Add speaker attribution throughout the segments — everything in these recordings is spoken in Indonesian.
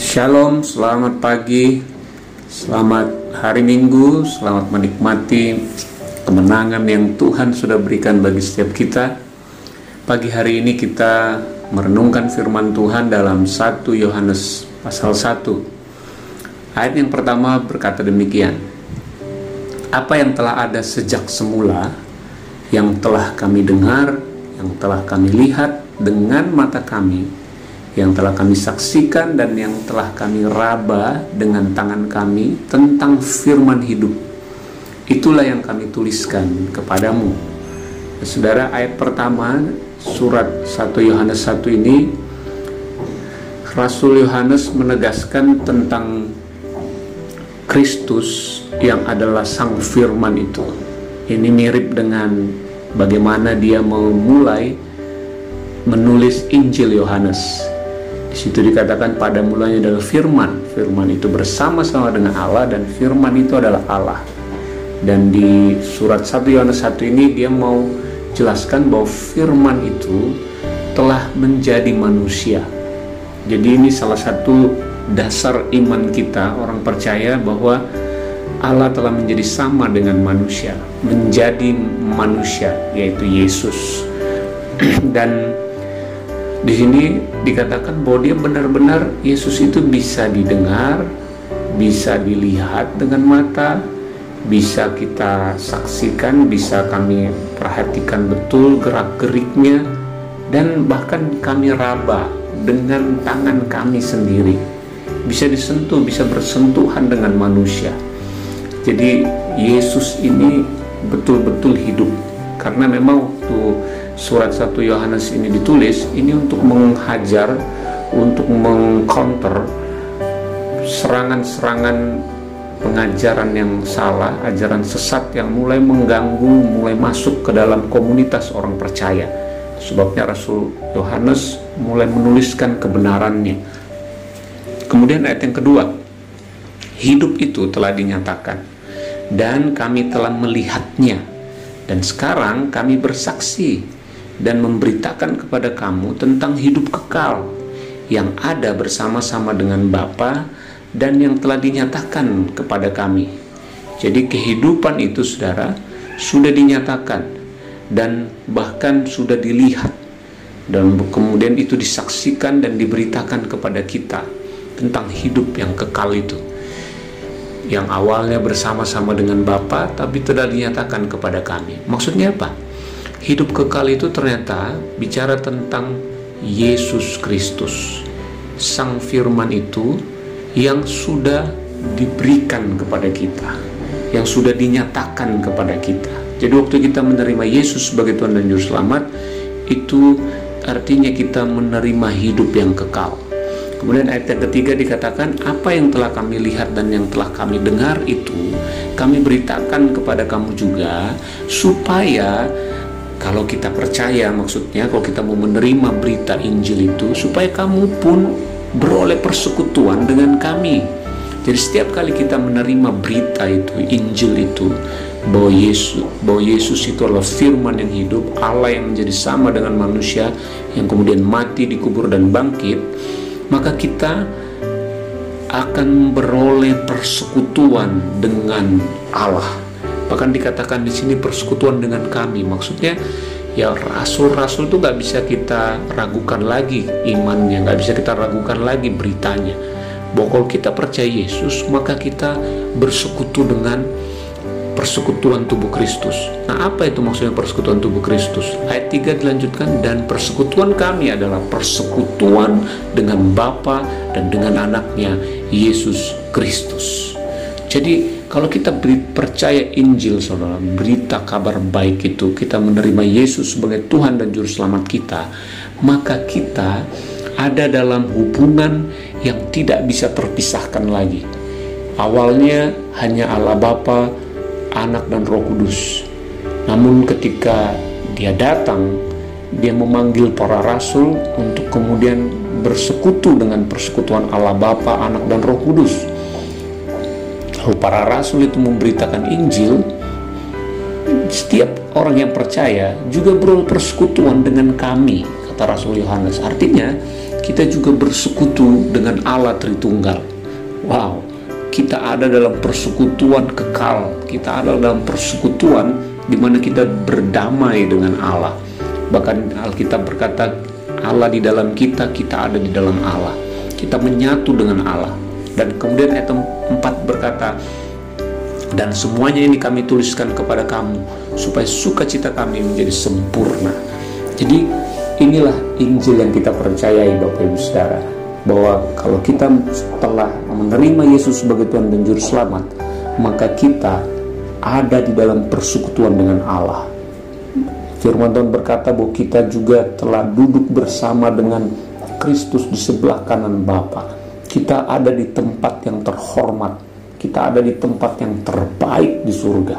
Speaker 1: Shalom, selamat pagi, selamat hari Minggu, selamat menikmati kemenangan yang Tuhan sudah berikan bagi setiap kita. Pagi hari ini kita merenungkan firman Tuhan dalam 1 Yohanes pasal 1. Ayat yang pertama berkata demikian: apa yang telah ada sejak semula, yang telah kami dengar, yang telah kami lihat dengan mata kami, yang telah kami saksikan dan yang telah kami raba dengan tangan kami tentang firman hidup, itulah yang kami tuliskan kepadamu. Saudara, ayat pertama surat 1 Yohanes 1 ini, Rasul Yohanes menegaskan tentang Kristus yang adalah sang firman itu. Ini mirip dengan bagaimana dia memulai menulis Injil Yohanes. Di situ dikatakan pada mulanya adalah firman. Firman itu bersama-sama dengan Allah dan firman itu adalah Allah. Dan di surat 1 Yohanes 1 ini dia mau jelaskan bahwa firman itu telah menjadi manusia. Jadi ini salah satu dasar iman kita, orang percaya bahwa Allah telah menjadi sama dengan manusia, menjadi manusia, yaitu Yesus. Dan di sini dikatakan bahwa dia benar-benar, Yesus itu bisa didengar, bisa dilihat dengan mata, bisa kita saksikan, bisa kami perhatikan betul gerak-geriknya, dan bahkan kami raba dengan tangan kami sendiri. Bisa disentuh, bisa bersentuhan dengan manusia. Jadi Yesus ini betul-betul hidup. Karena memang waktu surat 1 Yohanes ini ditulis, ini untuk menghajar, untuk mengcounter serangan-serangan pengajaran yang salah, ajaran sesat yang mulai mengganggu, mulai masuk ke dalam komunitas orang percaya. Sebabnya Rasul Yohanes mulai menuliskan kebenarannya. Kemudian ayat yang kedua, hidup itu telah dinyatakan dan kami telah melihatnya, dan sekarang kami bersaksi dan memberitakan kepada kamu tentang hidup kekal yang ada bersama-sama dengan Bapa dan yang telah dinyatakan kepada kami. Jadi kehidupan itu, saudara, sudah dinyatakan dan bahkan sudah dilihat, dan kemudian itu disaksikan dan diberitakan kepada kita tentang hidup yang kekal itu, yang awalnya bersama-sama dengan Bapa tapi telah dinyatakan kepada kami. Maksudnya apa? Hidup kekal itu ternyata bicara tentang Yesus Kristus, sang firman itu yang sudah diberikan kepada kita, yang sudah dinyatakan kepada kita. Jadi waktu kita menerima Yesus sebagai Tuhan dan Juru Selamat, itu artinya kita menerima hidup yang kekal. Kemudian ayat yang ketiga dikatakan, apa yang telah kami lihat dan yang telah kami dengar itu kami beritakan kepada kamu juga, supaya kalau kita percaya, maksudnya kalau kita mau menerima berita Injil itu, supaya kamu pun beroleh persekutuan dengan kami. Jadi setiap kali kita menerima berita itu, Injil itu, bahwa Yesus itu adalah firman yang hidup, Allah yang menjadi sama dengan manusia, yang kemudian mati, dikubur dan bangkit, maka kita akan beroleh persekutuan dengan Allah. Bahkan dikatakan di sini persekutuan dengan kami. Maksudnya ya rasul-rasul itu nggak bisa kita ragukan lagi imannya, nggak bisa kita ragukan lagi beritanya. Bahwa kalau kita percaya Yesus, maka kita bersekutu dengan persekutuan tubuh Kristus. Nah, apa itu maksudnya persekutuan tubuh Kristus? Ayat 3 dilanjutkan, dan persekutuan kami adalah persekutuan dengan Bapa dan dengan anaknya Yesus Kristus. Jadi kalau kita percaya Injil, saudara, berita kabar baik itu, kita menerima Yesus sebagai Tuhan dan Juru Selamat kita, maka kita ada dalam hubungan yang tidak bisa terpisahkan lagi. Awalnya hanya Allah Bapa, Anak dan Roh Kudus. Namun ketika dia datang, dia memanggil para rasul untuk kemudian bersekutu dengan persekutuan Allah Bapa, Anak dan Roh Kudus. Lalu para rasul itu memberitakan Injil. Setiap orang yang percaya juga beroleh persekutuan dengan kami, kata Rasul Yohanes. Artinya kita juga bersekutu dengan Allah Tritunggal. Wow, kita ada dalam persekutuan kekal, kita ada dalam persekutuan di mana kita berdamai dengan Allah. Bahkan Alkitab berkata, Allah di dalam kita, kita ada di dalam Allah. Kita menyatu dengan Allah. Dan kemudian ayat 4 berkata, dan semuanya ini kami tuliskan kepada kamu, supaya sukacita kami menjadi sempurna. Jadi inilah Injil yang kita percayai, Bapak Ibu Saudara, bahwa kalau kita telah menerima Yesus sebagai Tuhan dan Juru Selamat, maka kita ada di dalam persekutuan dengan Allah. Firman Tuhan berkata bahwa kita juga telah duduk bersama dengan Kristus di sebelah kanan Bapa. Kita ada di tempat yang terhormat, kita ada di tempat yang terbaik di surga.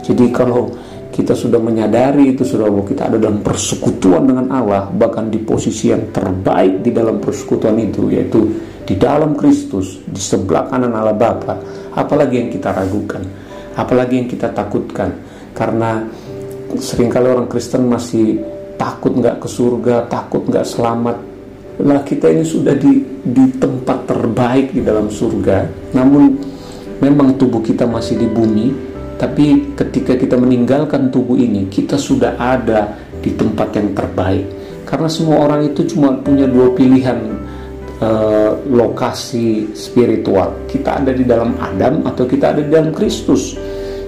Speaker 1: Jadi kalau kita sudah menyadari itu, sudah bahwa kita ada dalam persekutuan dengan Allah, bahkan di posisi yang terbaik di dalam persekutuan itu, yaitu di dalam Kristus, di sebelah kanan Allah Bapa, apalagi yang kita ragukan, apalagi yang kita takutkan. Karena seringkali orang Kristen masih takut nggak ke surga, takut nggak selamat. Lah kita ini sudah di tempat terbaik di dalam surga. Namun memang tubuh kita masih di bumi, tapi ketika kita meninggalkan tubuh ini, kita sudah ada di tempat yang terbaik. Karena semua orang itu cuma punya dua pilihan lokasi spiritual. Kita ada di dalam Adam atau kita ada di dalam Kristus.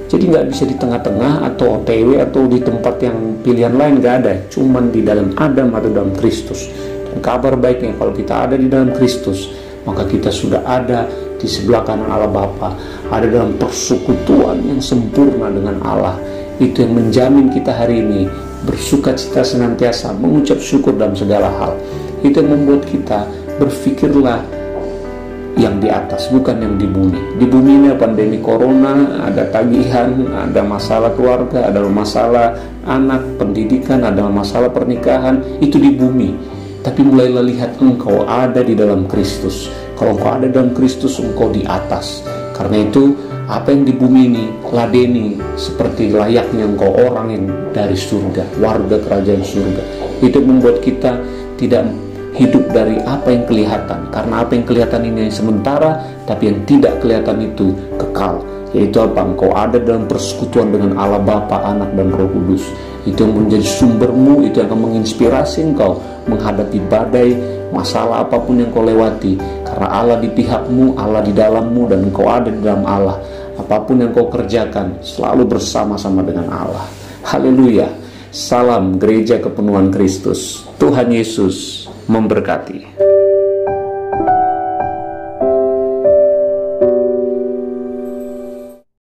Speaker 1: Jadi nggak bisa di tengah-tengah atau OTW atau di tempat yang pilihan lain, nggak ada. Cuman di dalam Adam atau dalam Kristus. Dan kabar baiknya kalau kita ada di dalam Kristus, maka kita sudah ada di sebelah kanan Allah Bapa, ada dalam persekutuan yang sempurna dengan Allah. Itu yang menjamin kita hari ini bersukacita senantiasa, mengucap syukur dalam segala hal. Itu yang membuat kita berpikirlah yang di atas, bukan yang di bumi. Di bumi ini pandemi corona, ada tagihan, ada masalah keluarga, ada masalah anak, pendidikan, ada masalah pernikahan, itu di bumi. Tapi mulailah lihat engkau ada di dalam Kristus. Kalau engkau ada dalam Kristus, engkau di atas. Karena itu, apa yang di bumi ini, ladeni seperti layaknya engkau orang yang dari surga, warga kerajaan surga. Itu membuat kita tidak hidup dari apa yang kelihatan, karena apa yang kelihatan ini sementara, tapi yang tidak kelihatan itu kekal. Yaitu apa? Engkau ada dalam persekutuan dengan Allah Bapa, Anak, dan Roh Kudus. Itu yang menjadi sumbermu, itu yang akan menginspirasi engkau menghadapi badai, masalah apapun yang kau lewati. Karena Allah di pihakmu, Allah di dalammu, dan engkau ada di dalam Allah. Apapun yang kau kerjakan, selalu bersama-sama dengan Allah. Haleluya. Salam Gereja Kepenuhan Kristus. Tuhan Yesus memberkati.